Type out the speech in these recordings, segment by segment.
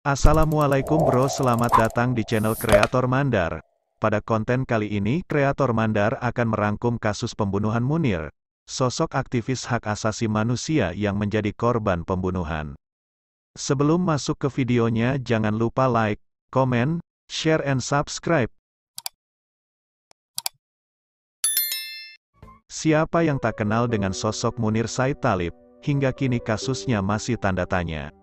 Assalamualaikum bro, selamat datang di channel Kreator Mandar. Pada konten kali ini, Kreator Mandar akan merangkum kasus pembunuhan Munir, sosok aktivis hak asasi manusia yang menjadi korban pembunuhan. Sebelum masuk ke videonya, jangan lupa like, komen, share and subscribe. Siapa yang tak kenal dengan sosok Munir Said Thalib, hingga kini kasusnya masih tanda tanya.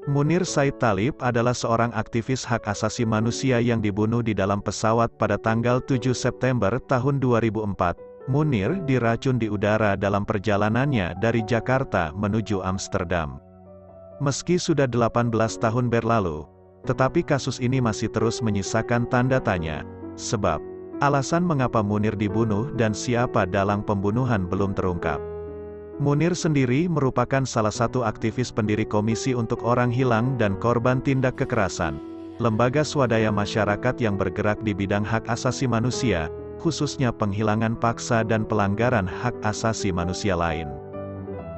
Munir Said Thalib adalah seorang aktivis hak asasi manusia yang dibunuh di dalam pesawat pada tanggal 7 September tahun 2004. Munir diracun di udara dalam perjalanannya dari Jakarta menuju Amsterdam. Meski sudah 18 tahun berlalu, tetapi kasus ini masih terus menyisakan tanda tanya, sebab alasan mengapa Munir dibunuh dan siapa dalang pembunuhan belum terungkap. Munir sendiri merupakan salah satu aktivis pendiri Komisi untuk Orang Hilang dan Korban Tindak Kekerasan, lembaga swadaya masyarakat yang bergerak di bidang hak asasi manusia, khususnya penghilangan paksa dan pelanggaran hak asasi manusia lain.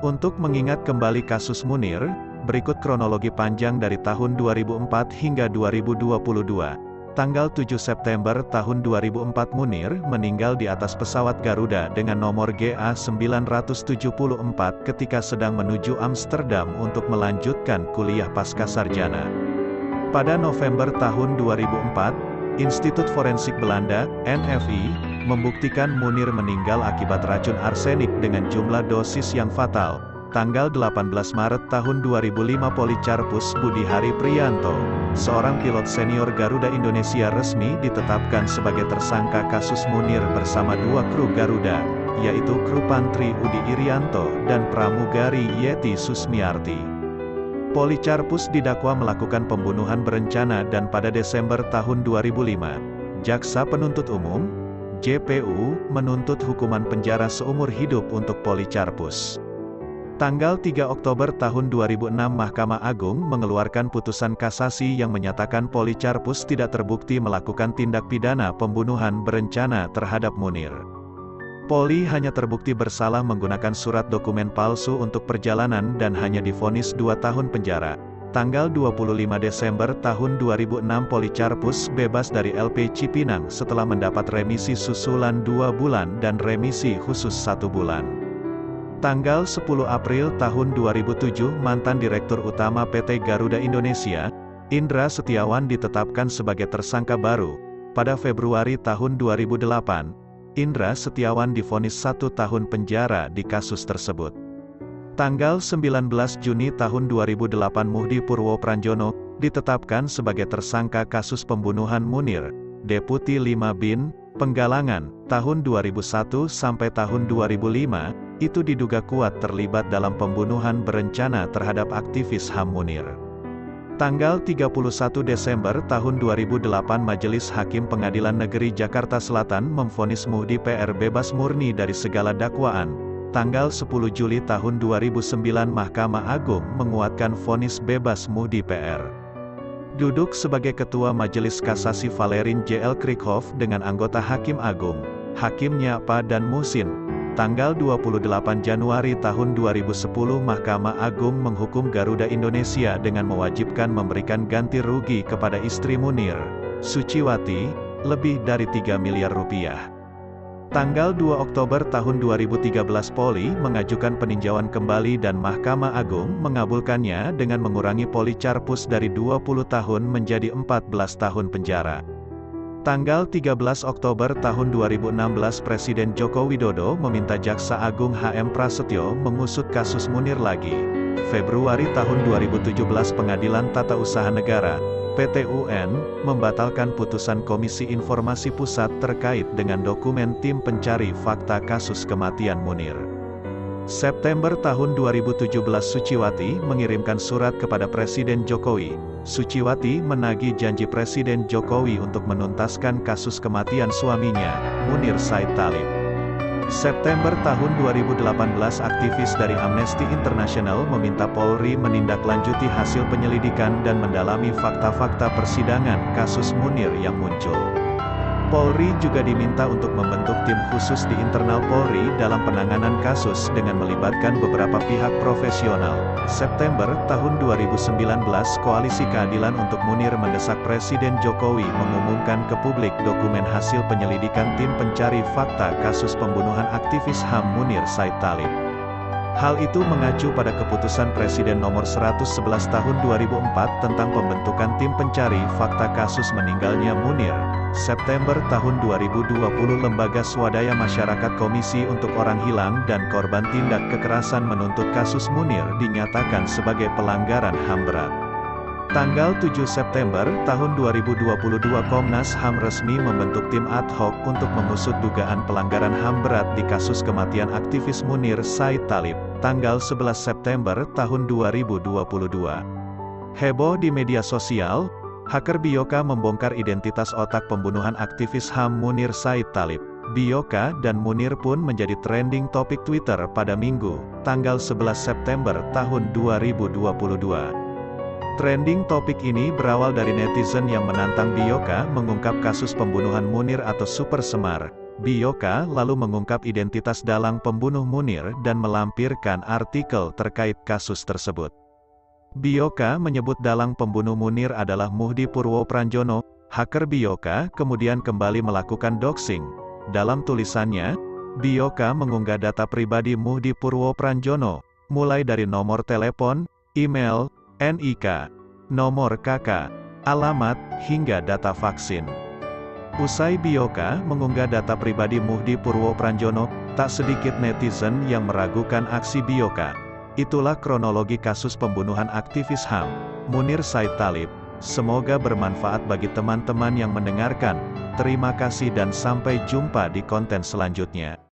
Untuk mengingat kembali kasus Munir, berikut kronologi panjang dari tahun 2004 hingga 2022. Tanggal 7 September tahun 2004 Munir meninggal di atas pesawat Garuda dengan nomor GA974 ketika sedang menuju Amsterdam untuk melanjutkan kuliah pasca sarjana. Pada November tahun 2004, Institut Forensik Belanda, NFI, membuktikan Munir meninggal akibat racun arsenik dengan jumlah dosis yang fatal. Tanggal 18 Maret tahun 2005 Policarpus Budi Hari Priyanto, seorang pilot senior Garuda Indonesia resmi ditetapkan sebagai tersangka kasus Munir bersama dua kru Garuda, yaitu kru Pantri Udi Irianto dan pramugari Yeti Susmiarti. Policarpus didakwa melakukan pembunuhan berencana dan pada Desember tahun 2005, Jaksa Penuntut Umum, JPU, menuntut hukuman penjara seumur hidup untuk Policarpus. Tanggal 3 Oktober tahun 2006 Mahkamah Agung mengeluarkan putusan kasasi yang menyatakan Policarpus tidak terbukti melakukan tindak pidana pembunuhan berencana terhadap Munir. Poli hanya terbukti bersalah menggunakan surat dokumen palsu untuk perjalanan dan hanya divonis 2 tahun penjara. Tanggal 25 Desember tahun 2006 Policarpus bebas dari LP Cipinang setelah mendapat remisi susulan 2 bulan dan remisi khusus 1 bulan. Tanggal 10 April tahun 2007 mantan Direktur Utama PT Garuda Indonesia, Indra Setiawan ditetapkan sebagai tersangka baru. Pada Februari tahun 2008, Indra Setiawan divonis 1 tahun penjara di kasus tersebut. Tanggal 19 Juni tahun 2008 Muhdi Purwo Pranjono ditetapkan sebagai tersangka kasus pembunuhan Munir, Deputi 5 BIN, Penggalangan, tahun 2001 sampai tahun 2005, itu diduga kuat terlibat dalam pembunuhan berencana terhadap aktivis HAM Munir. Tanggal 31 Desember tahun 2008 Majelis Hakim Pengadilan Negeri Jakarta Selatan memvonis Muhdi PR bebas murni dari segala dakwaan. Tanggal 10 Juli tahun 2009 Mahkamah Agung menguatkan vonis bebas Muhdi PR. Duduk sebagai Ketua Majelis Kasasi Valerin J.L. Krieghoff dengan anggota Hakim Agung, Hakim Nyapa dan Musin. Tanggal 28 Januari tahun 2010 Mahkamah Agung menghukum Garuda Indonesia dengan mewajibkan memberikan ganti rugi kepada istri Munir, Suciwati, lebih dari 3 miliar rupiah. Tanggal 2 Oktober tahun 2013 Poli mengajukan peninjauan kembali dan Mahkamah Agung mengabulkannya dengan mengurangi Policarpus dari 20 tahun menjadi 14 tahun penjara. Tanggal 13 Oktober tahun 2016 Presiden Joko Widodo meminta Jaksa Agung HM Prasetyo mengusut kasus Munir lagi. Februari tahun 2017 Pengadilan Tata Usaha Negara, PT UN, membatalkan putusan Komisi Informasi Pusat terkait dengan dokumen tim pencari fakta kasus kematian Munir. September tahun 2017 Suciwati mengirimkan surat kepada Presiden Jokowi. Suciwati menagih janji Presiden Jokowi untuk menuntaskan kasus kematian suaminya, Munir Said Thalib. September tahun 2018 aktivis dari Amnesty International meminta Polri menindaklanjuti hasil penyelidikan dan mendalami fakta-fakta persidangan kasus Munir yang muncul. Polri juga diminta untuk membentuk tim khusus di internal Polri dalam penanganan kasus dengan melibatkan beberapa pihak profesional. September tahun 2019, Koalisi Keadilan untuk Munir mendesak Presiden Jokowi mengumumkan ke publik dokumen hasil penyelidikan tim pencari fakta kasus pembunuhan aktivis HAM Munir Said Thalib. Hal itu mengacu pada keputusan Presiden nomor 111 tahun 2004 tentang pembentukan tim pencari fakta kasus meninggalnya Munir. September tahun 2020, Lembaga Swadaya Masyarakat Komisi untuk Orang Hilang dan Korban Tindak Kekerasan menuntut kasus Munir dinyatakan sebagai pelanggaran HAM berat. Tanggal 7 September tahun 2022, Komnas HAM resmi membentuk tim ad hoc untuk mengusut dugaan pelanggaran HAM berat di kasus kematian aktivis Munir Said Thalib, tanggal 11 September tahun 2022. Heboh di media sosial, hacker Bioka membongkar identitas otak pembunuhan aktivis HAM Munir Said Thalib. Bioka dan Munir pun menjadi trending topik Twitter pada Minggu, tanggal 11 September tahun 2022. Trending topik ini berawal dari netizen yang menantang Bioka mengungkap kasus pembunuhan Munir atau Super Semar. Bioka lalu mengungkap identitas dalang pembunuh Munir dan melampirkan artikel terkait kasus tersebut. Bioka menyebut dalang pembunuh Munir adalah Muhdi Purwo Pranjono. Hacker Bioka kemudian kembali melakukan doxing. Dalam tulisannya, Bioka mengunggah data pribadi Muhdi Purwo Pranjono, mulai dari nomor telepon, email, NIK, nomor KK, alamat, hingga data vaksin. Usai Bioka mengunggah data pribadi Muhdi Purwo Pranjono, tak sedikit netizen yang meragukan aksi Bioka. Itulah kronologi kasus pembunuhan aktivis HAM, Munir Said Thalib. Semoga bermanfaat bagi teman-teman yang mendengarkan. Terima kasih dan sampai jumpa di konten selanjutnya.